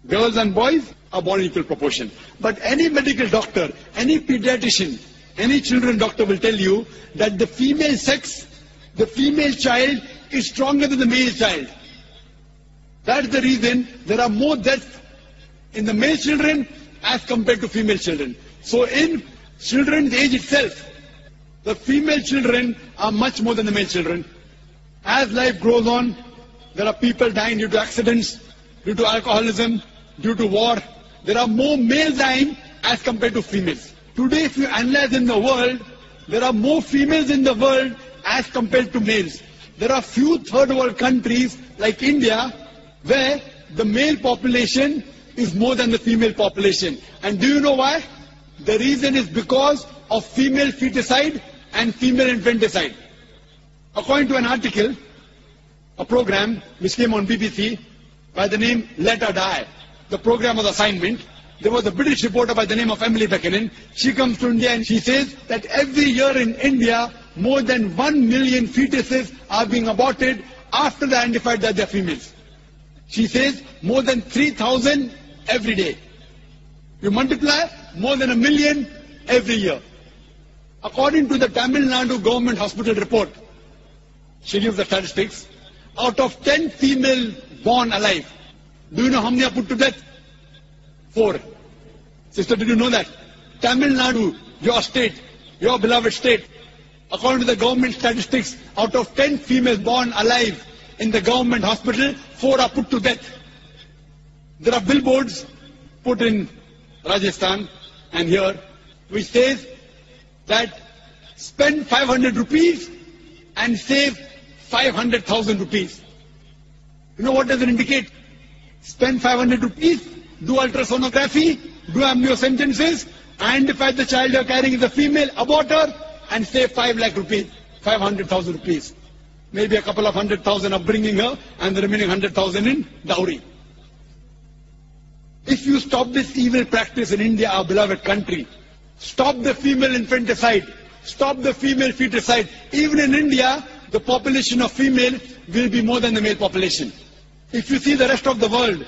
Girls and boys are born in equal proportion. But any medical doctor, any pediatrician, any children doctor will tell you that the female sex, the female child is stronger than the male child. That's the reason there are more deaths in the male children as compared to female children. So in children's age itself, the female children are much more than the male children. As life grows on, there are people dying due to accidents, due to alcoholism, due to war. There are more males dying as compared to females. Today, if you analyze in the world, there are more females in the world as compared to males. There are few third world countries like India where the male population is more than the female population. And do you know why? The reason is because of female feticide and female infanticide. According to an article, a program which came on BBC by the name Let Her Die, the program was assignment. There was a British reporter by the name of Emily Buchanan. She comes to India and she says that every year in India, more than 1 million fetuses are being aborted after they identified that they are females. She says more than 3,000 every day. You multiply, more than 1 million every year. According to the Tamil Nadu government hospital report, she gives the statistics, out of 10 female born alive, do you know how many are put to death? 4. Sister, did you know that? Tamil Nadu, your state, your beloved state, according to the government statistics, out of 10 females born alive in the government hospital, 4 are put to death. There are billboards put in Rajasthan and here, which says that spend 500 rupees and save 500,000 rupees. You know what does it indicate? Spend 500 rupees, do ultrasonography, do amniocentesis, identify the child you are carrying is a female, abort her, and save 5 lakh rupees, 500,000 rupees. Maybe a couple of 100,000 upbringing her, and the remaining 100,000 in dowry. If you stop this evil practice in India, our beloved country, stop the female infanticide, stop the female feticide. Even in India, the population of female will be more than the male population. If you see the rest of the world,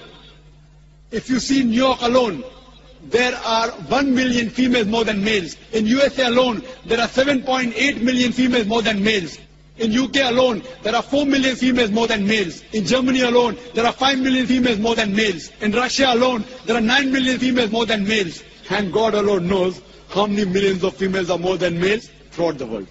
if you see New York alone, there are 1 million females more than males. In USA alone, there are 7.8 million females more than males. In UK alone, there are 4 million females more than males. In Germany alone, there are 5 million females more than males. In Russia alone, there are 9 million females more than males. And God alone knows how many millions of females are more than males throughout the world.